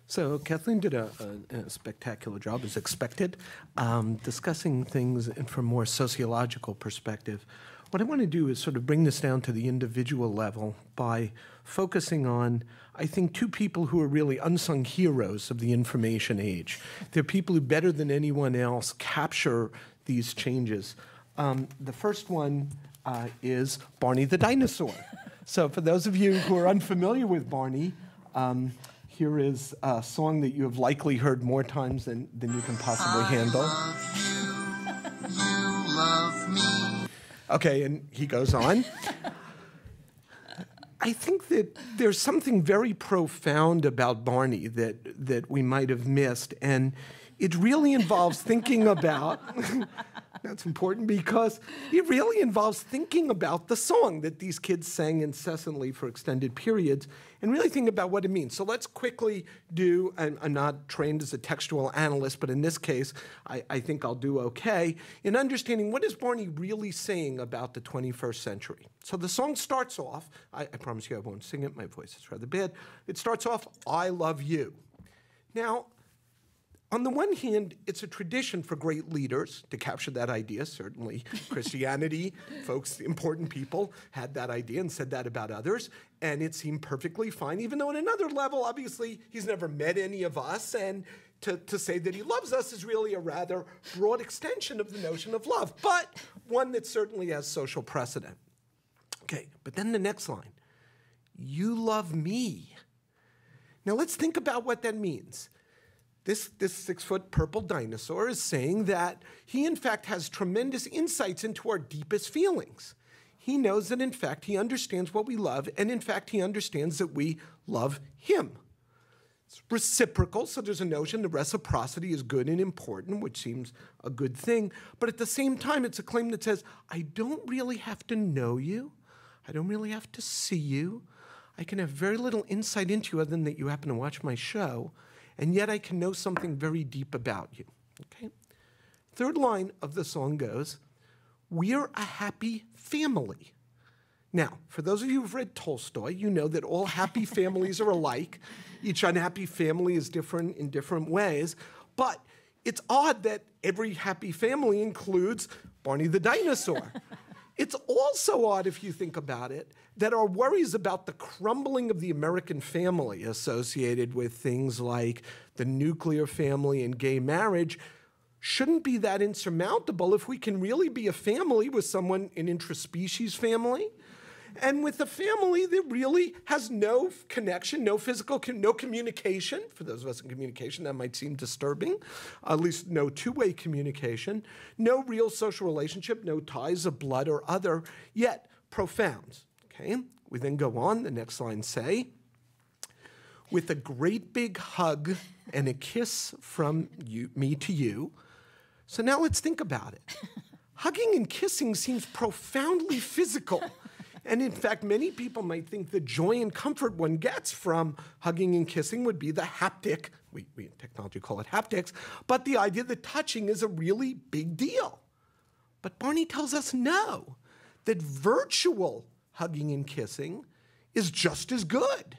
So Kathleen did a spectacular job, as expected, discussing things from a more sociological perspective. What I want to do is sort of bring this down to the individual level by focusing on, I think, two people who are really unsung heroes of the information age. They're people who, better than anyone else, capture these changes. The first one is Barney the dinosaur. So for those of you who are unfamiliar with Barney, here is a song that you have likely heard more times than you can possibly handle. You love me. Okay, and he goes on. I think that there's something very profound about Barney that we might have missed, and it really involves thinking about, that's important because it really involves thinking about the song that these kids sang incessantly for extended periods and really think about what it means. So let's quickly do, and I'm not trained as a textual analyst, but in this case, I think I'll do okay, in understanding what is Barney really saying about the 21st century. So the song starts off, I promise you I won't sing it, my voice is rather bad. It starts off, I love you. Now, on the one hand, it's a tradition for great leaders to capture that idea. Certainly, Christianity, folks, important people, had that idea and said that about others, and it seemed perfectly fine, even though on another level, obviously, he's never met any of us, and to say that he loves us is really a rather broad extension of the notion of love, but one that certainly has social precedent. Okay, but then the next line, you love me. Now let's think about what that means. This 6-foot purple dinosaur is saying that he, in fact, has tremendous insights into our deepest feelings. He knows that, in fact, he understands what we love, and, in fact, he understands that we love him. It's reciprocal, so there's a notion that reciprocity is good and important, which seems a good thing. But at the same time, it's a claim that says, I don't really have to know you. I don't really have to see you. I can have very little insight into you other than that you happen to watch my show. And yet I can know something very deep about you, okay? Third line of the song goes, we're a happy family. Now, for those of you who've read Tolstoy, you know that all happy families are alike. Each unhappy family is different in different ways. But it's odd that every happy family includes Barney the dinosaur. It's also odd, if you think about it, that our worries about the crumbling of the American family associated with things like the nuclear family and gay marriage shouldn't be that insurmountable if we can really be a family with someone, an intraspecies family, and with a family that really has no connection, no physical, no communication. For those of us in communication, that might seem disturbing. At least no two-way communication, no real social relationship, no ties of blood or other, yet profound. Okay, we then go on, the next line say, with a great big hug and a kiss from me to you. So now let's think about it. Hugging and kissing seems profoundly physical. And in fact, many people might think the joy and comfort one gets from hugging and kissing would be the haptic, we in technology call it haptics, but the idea that touching is a really big deal. But Barney tells us no, that virtual hugging and kissing is just as good,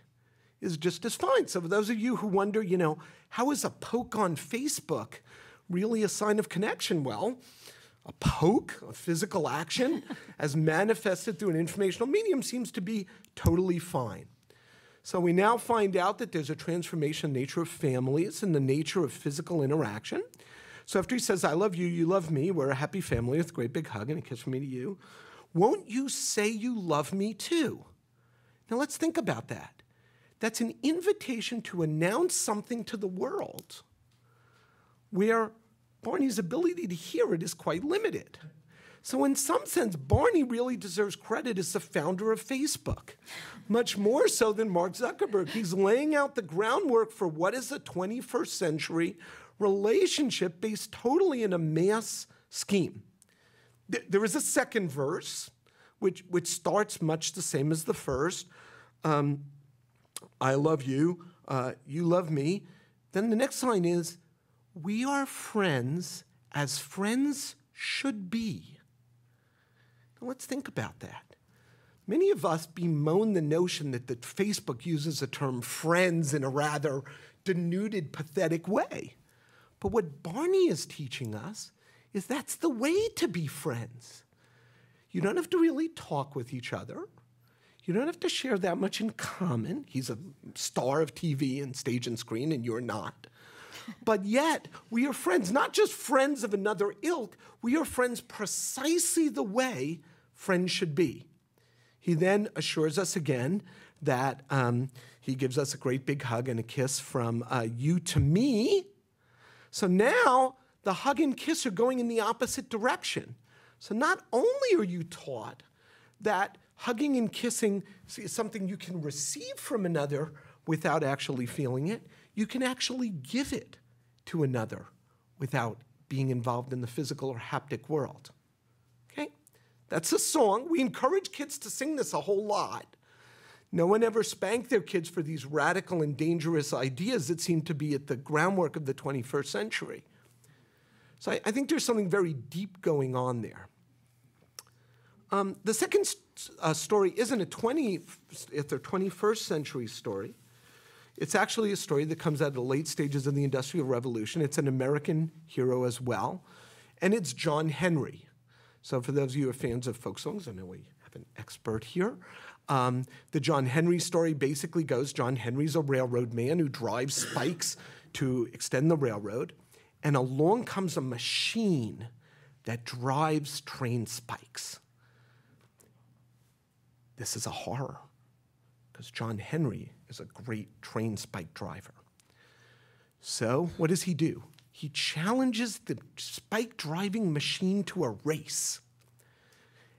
is just as fine. So for those of you who wonder, you know, how is a poke on Facebook really a sign of connection? Well, a poke, a physical action, as manifested through an informational medium seems to be totally fine. So we now find out that there's a transformation in the nature of families and the nature of physical interaction. So after he says, I love you, you love me, we're a happy family with a great big hug and a kiss from me to you, won't you say you love me too? Now let's think about that. That's an invitation to announce something to the world where Barney's ability to hear it is quite limited. So in some sense, Barney really deserves credit as the founder of Facebook, much more so than Mark Zuckerberg. He's laying out the groundwork for what is a 21st century relationship based totally in a mass scheme. There is a second verse, which starts much the same as the first. I love you, you love me. Then the next line is, we are friends as friends should be. Now let's think about that. many of us bemoan the notion that Facebook uses the term friends in a rather denuded, pathetic way. But what Barney is teaching us is that's the way to be friends. You don't have to really talk with each other. You don't have to share that much in common. He's a star of TV and stage and screen, and you're not. But yet, we are friends, not just friends of another ilk, we are friends precisely the way friends should be. He then assures us again that he gives us a great big hug and a kiss from you to me. So now, the hug and kiss are going in the opposite direction. So not only are you taught that hugging and kissing is something you can receive from another without actually feeling it, you can actually give it to another without being involved in the physical or haptic world. Okay? That's a song. We encourage kids to sing this a whole lot. No one ever spanked their kids for these radical and dangerous ideas that seem to be at the groundwork of the 21st century. So I think there's something very deep going on there. The second story isn't it's a 21st century story. It's actually a story that comes out of the late stages of the Industrial Revolution. It's an American hero as well, and it's John Henry. So for those of you who are fans of folk songs, I know we have an expert here. The John Henry story basically goes, John Henry's a railroad man who drives spikes to extend the railroad, and along comes a machine that drives train spikes. This is a horror, because John Henry is a great train spike driver. So what does he do? He challenges the spike driving machine to a race.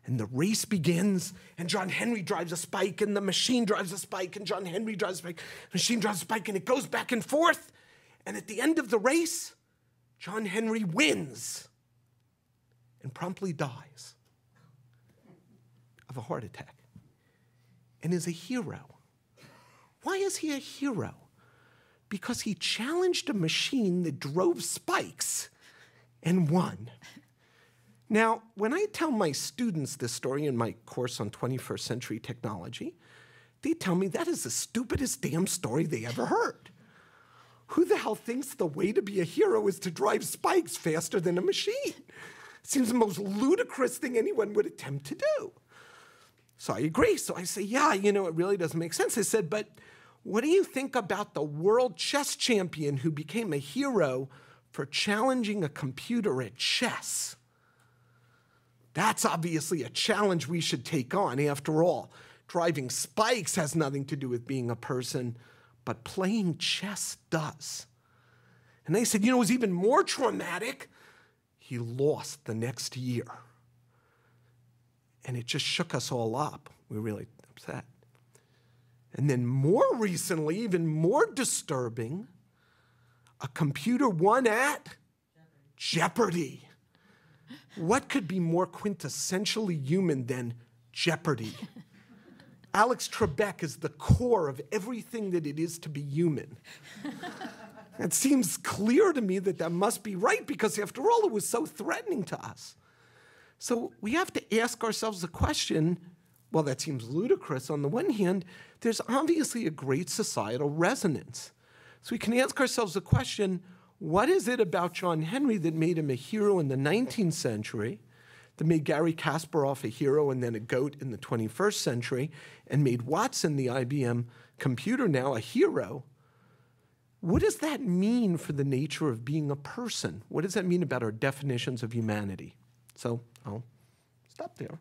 And the race begins, and John Henry drives a spike, and the machine drives a spike, and John Henry drives a spike, the machine drives a spike, and it goes back and forth. And at the end of the race, John Henry wins and promptly dies of a heart attack and is a hero. Why is he a hero? Because he challenged a machine that drove spikes and won. Now, when I tell my students this story in my course on 21st century technology, they tell me that is the stupidest damn story they ever heard. Who the hell thinks the way to be a hero is to drive spikes faster than a machine? It seems the most ludicrous thing anyone would attempt to do. So I agree. So I say, yeah, it really doesn't make sense. I said, but what do you think about the world chess champion who became a hero for challenging a computer at chess? That's obviously a challenge we should take on. After all, driving spikes has nothing to do with being a person, but playing chess does. And they said, it was even more traumatic. He lost the next year. And it just shook us all up. We were really upset. And then more recently, even more disturbing, a computer won at Jeopardy. What could be more quintessentially human than Jeopardy? Alex Trebek is the core of everything that it is to be human. It seems clear to me that that must be right, because after all, it was so threatening to us. So we have to ask ourselves the question, well, that seems ludicrous on the one hand, there's obviously a great societal resonance. So we can ask ourselves the question, what is it about John Henry that made him a hero in the 19th century, that made Gary Kasparov a hero and then a goat in the 21st century, and made Watson, the IBM computer now, a hero? What does that mean for the nature of being a person? What does that mean about our definitions of humanity? So I'll stop there.